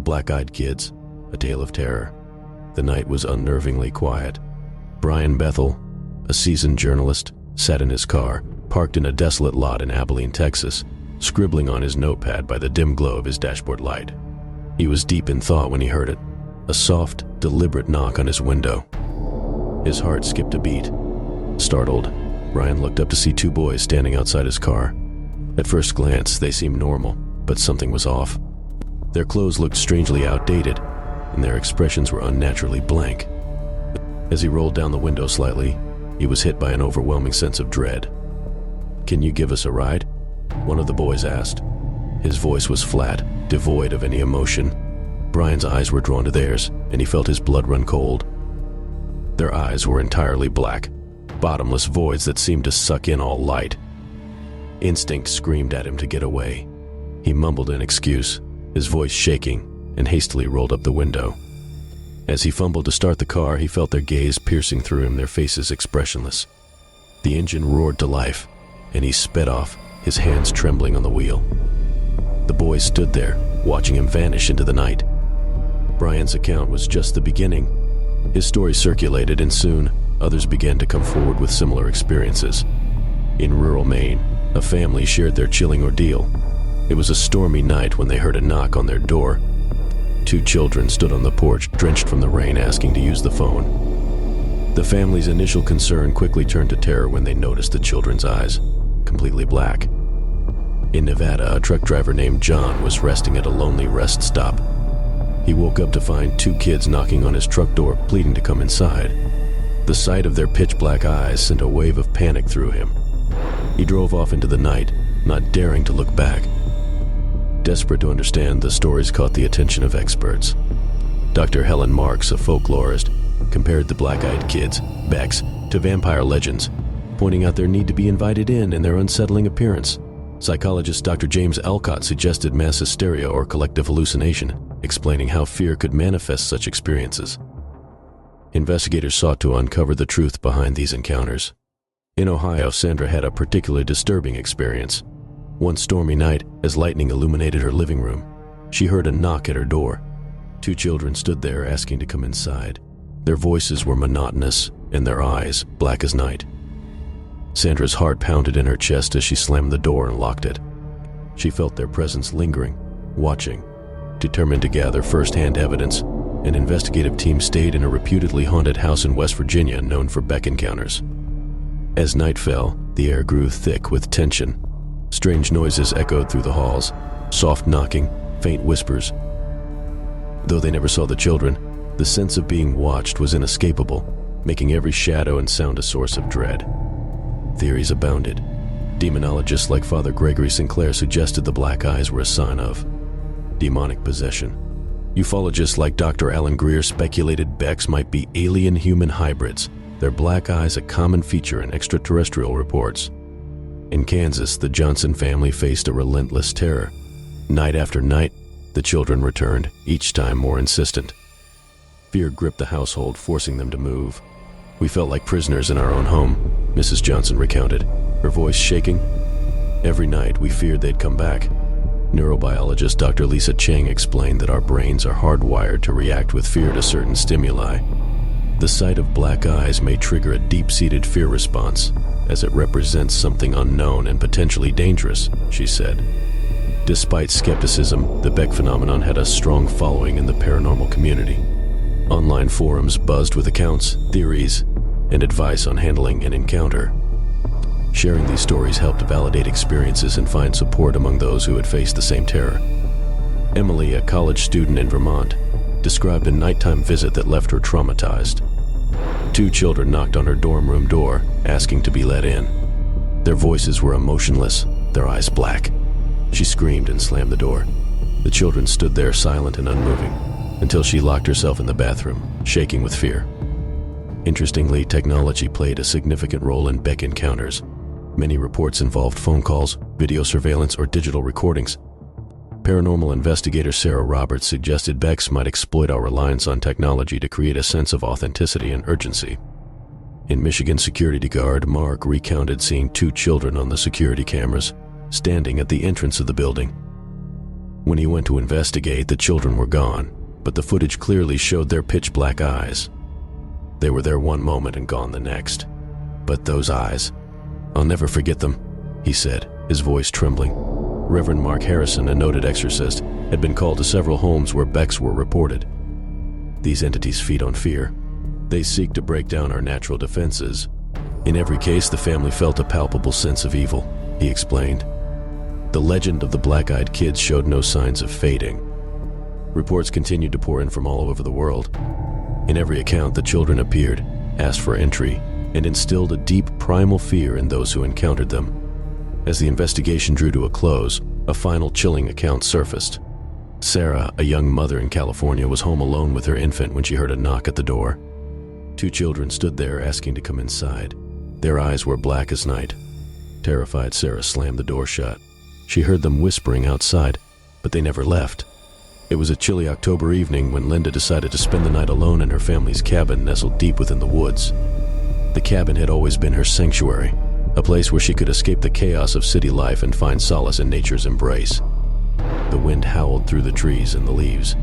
Black-Eyed Kids, A Tale of Terror. The night was unnervingly quiet. Brian Bethel, a seasoned journalist, sat in his car, parked in a desolate lot in Abilene, Texas, scribbling on his notepad by the dim glow of his dashboard light. He was deep in thought when he heard it, a soft, deliberate knock on his window. His heart skipped a beat. Startled, Brian looked up to see two boys standing outside his car. At first glance, they seemed normal, but something was off. Their clothes looked strangely outdated, and their expressions were unnaturally blank. As he rolled down the window slightly, he was hit by an overwhelming sense of dread. "Can you give us a ride?" one of the boys asked. His voice was flat, devoid of any emotion. Brian's eyes were drawn to theirs, and he felt his blood run cold. Their eyes were entirely black, bottomless voids that seemed to suck in all light. Instinct screamed at him to get away. He mumbled an excuse, his voice shaking, and hastily rolled up the window. As he fumbled to start the car, he felt their gaze piercing through him, their faces expressionless. The engine roared to life, and he sped off, his hands trembling on the wheel. The boys stood there, watching him vanish into the night. Brian's account was just the beginning. His story circulated, and soon, others began to come forward with similar experiences. In rural Maine, a family shared their chilling ordeal. It was a stormy night when they heard a knock on their door. Two children stood on the porch, drenched from the rain, asking to use the phone. The family's initial concern quickly turned to terror when they noticed the children's eyes, completely black. In Nevada, a truck driver named John was resting at a lonely rest stop. He woke up to find two kids knocking on his truck door, pleading to come inside. The sight of their pitch-black eyes sent a wave of panic through him. He drove off into the night, not daring to look back. Desperate to understand, the stories caught the attention of experts. Dr. Helen Marks, a folklorist, compared the Black-Eyed Kids, Becks, to vampire legends, pointing out their need to be invited in and their unsettling appearance. Psychologist Dr. James Alcott suggested mass hysteria or collective hallucination, explaining how fear could manifest such experiences. Investigators sought to uncover the truth behind these encounters. In Ohio, Sandra had a particularly disturbing experience. One stormy night, as lightning illuminated her living room, she heard a knock at her door. Two children stood there asking to come inside. Their voices were monotonous, and their eyes black as night. Sandra's heart pounded in her chest as she slammed the door and locked it. She felt their presence lingering, watching. Determined to gather first-hand evidence, an investigative team stayed in a reputedly haunted house in West Virginia known for Beck encounters. As night fell, the air grew thick with tension. Strange noises echoed through the halls, soft knocking, faint whispers. Though they never saw the children, the sense of being watched was inescapable, making every shadow and sound a source of dread. Theories abounded. Demonologists like Father Gregory Sinclair suggested the black eyes were a sign of demonic possession. Ufologists like Dr. Alan Greer speculated Becks might be alien-human hybrids, their black eyes a common feature in extraterrestrial reports. In Kansas, the Johnson family faced a relentless terror. Night after night, the children returned, each time more insistent. Fear gripped the household, forcing them to move. "We felt like prisoners in our own home," Mrs. Johnson recounted, her voice shaking. "Every night, we feared they'd come back." Neurobiologist Dr. Lisa Cheng explained that our brains are hardwired to react with fear to certain stimuli. The sight of black eyes may trigger a deep-seated fear response, as it represents something unknown and potentially dangerous, she said. Despite skepticism, the Beck phenomenon had a strong following in the paranormal community. Online forums buzzed with accounts, theories, and advice on handling an encounter. Sharing these stories helped validate experiences and find support among those who had faced the same terror. Emily, a college student in Vermont, described a nighttime visit that left her traumatized. Two children knocked on her dorm room door, asking to be let in. Their voices were emotionless, their eyes black. She screamed and slammed the door. The children stood there silent and unmoving, until she locked herself in the bathroom, shaking with fear. Interestingly, technology played a significant role in Beck encounters. Many reports involved phone calls, video surveillance, or digital recordings. Paranormal investigator Sarah Roberts suggested Becks might exploit our reliance on technology to create a sense of authenticity and urgency. In Michigan, security guard Mark recounted seeing two children on the security cameras, standing at the entrance of the building. When he went to investigate, the children were gone, but the footage clearly showed their pitch-black eyes. They were there one moment and gone the next. But those eyes, I'll never forget them, he said, his voice trembling. Reverend Mark Harrison, a noted exorcist, had been called to several homes where Becks were reported. These entities feed on fear. They seek to break down our natural defenses. In every case, the family felt a palpable sense of evil, he explained. The legend of the black-eyed kids showed no signs of fading. Reports continued to pour in from all over the world. In every account, the children appeared, asked for entry, and instilled a deep primal fear in those who encountered them. As the investigation drew to a close, a final chilling account surfaced. Sarah, a young mother in California, was home alone with her infant when she heard a knock at the door. 2 children stood there asking to come inside. Their eyes were black as night. Terrified, Sarah slammed the door shut. She heard them whispering outside, but they never left. It was a chilly October evening when Linda decided to spend the night alone in her family's cabin nestled deep within the woods. The cabin had always been her sanctuary, a place where she could escape the chaos of city life and find solace in nature's embrace. The wind howled through the trees and the leaves,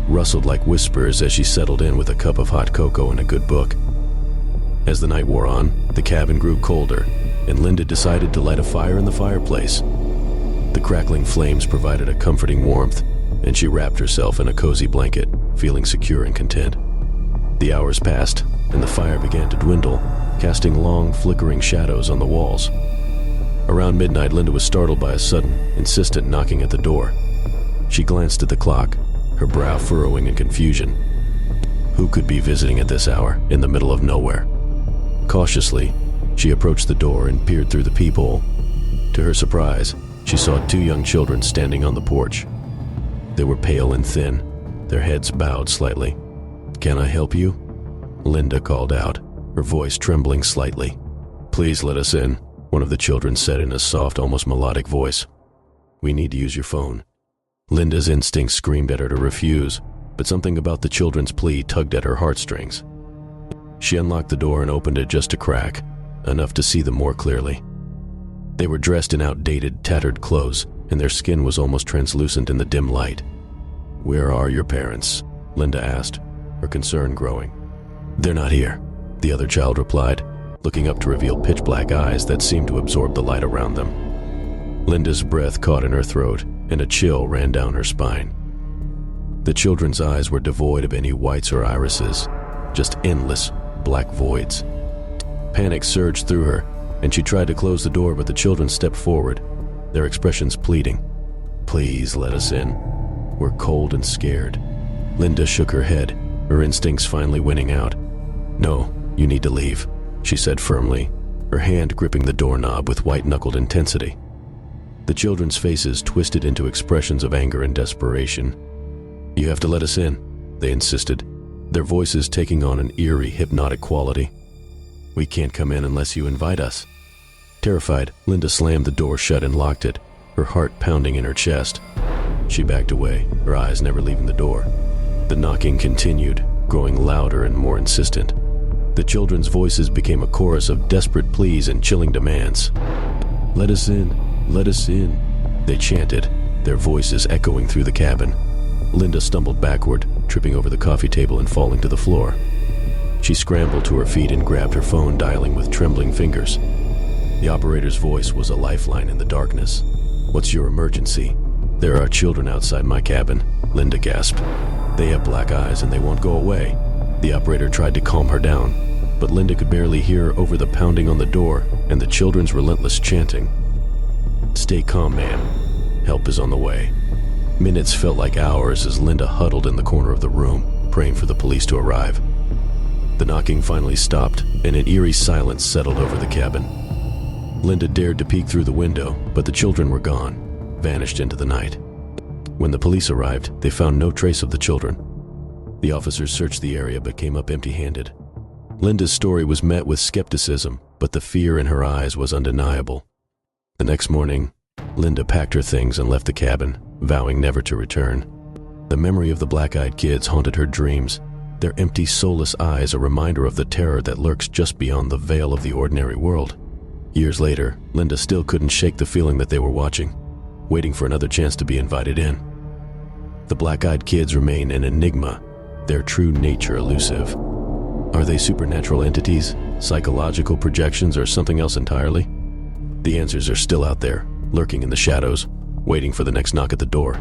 rustled like whispers as she settled in with a cup of hot cocoa and a good book. As the night wore on, the cabin grew colder, and Linda decided to light a fire in the fireplace. The crackling flames provided a comforting warmth, and she wrapped herself in a cozy blanket, feeling secure and content. The hours passed, and the fire began to dwindle, casting long, flickering shadows on the walls. Around midnight, Linda was startled by a sudden, insistent knocking at the door. She glanced at the clock, her brow furrowing in confusion. Who could be visiting at this hour, in the middle of nowhere? Cautiously, she approached the door and peered through the peephole. To her surprise, she saw 2 young children standing on the porch. They were pale and thin, their heads bowed slightly. "Can I help you?" Linda called out, her voice trembling slightly. "Please let us in," one of the children said in a soft, almost melodic voice. "We need to use your phone." Linda's instincts screamed at her to refuse, but something about the children's plea tugged at her heartstrings. She unlocked the door and opened it just a crack, enough to see them more clearly. They were dressed in outdated, tattered clothes, and their skin was almost translucent in the dim light. "Where are your parents?" Linda asked, her concern growing. "They're not here," the other child replied, looking up to reveal pitch-black eyes that seemed to absorb the light around them. Linda's breath caught in her throat, and a chill ran down her spine. The children's eyes were devoid of any whites or irises, just endless, black voids. Panic surged through her, and she tried to close the door, but the children stepped forward, their expressions pleading. "Please let us in. We're cold and scared." Linda shook her head, her instincts finally winning out. "No, you need to leave," she said firmly, her hand gripping the doorknob with white-knuckled intensity. The children's faces twisted into expressions of anger and desperation. "You have to let us in," they insisted, their voices taking on an eerie, hypnotic quality. "We can't come in unless you invite us." Terrified, Linda slammed the door shut and locked it, her heart pounding in her chest. She backed away, her eyes never leaving the door. The knocking continued, growing louder and more insistent. The children's voices became a chorus of desperate pleas and chilling demands. "Let us in, let us in," they chanted, their voices echoing through the cabin. Linda stumbled backward, tripping over the coffee table and falling to the floor. She scrambled to her feet and grabbed her phone, dialing with trembling fingers. The operator's voice was a lifeline in the darkness. "What's your emergency?" "There are children outside my cabin," Linda gasped. "They have black eyes and they won't go away." The operator tried to calm her down, but Linda could barely hear over the pounding on the door and the children's relentless chanting. "Stay calm, ma'am. Help is on the way." Minutes felt like hours as Linda huddled in the corner of the room, praying for the police to arrive. The knocking finally stopped, and an eerie silence settled over the cabin. Linda dared to peek through the window, but the children were gone, vanished into the night. When the police arrived, they found no trace of the children. The officers searched the area but came up empty-handed. Linda's story was met with skepticism, but the fear in her eyes was undeniable. The next morning, Linda packed her things and left the cabin, vowing never to return. The memory of the black-eyed kids haunted her dreams, their empty, soulless eyes a reminder of the terror that lurks just beyond the veil of the ordinary world. Years later, Linda still couldn't shake the feeling that they were watching, waiting for another chance to be invited in. The black-eyed kids remain an enigma, their true nature elusive. Are they supernatural entities, psychological projections, or something else entirely? The answers are still out there, lurking in the shadows, waiting for the next knock at the door.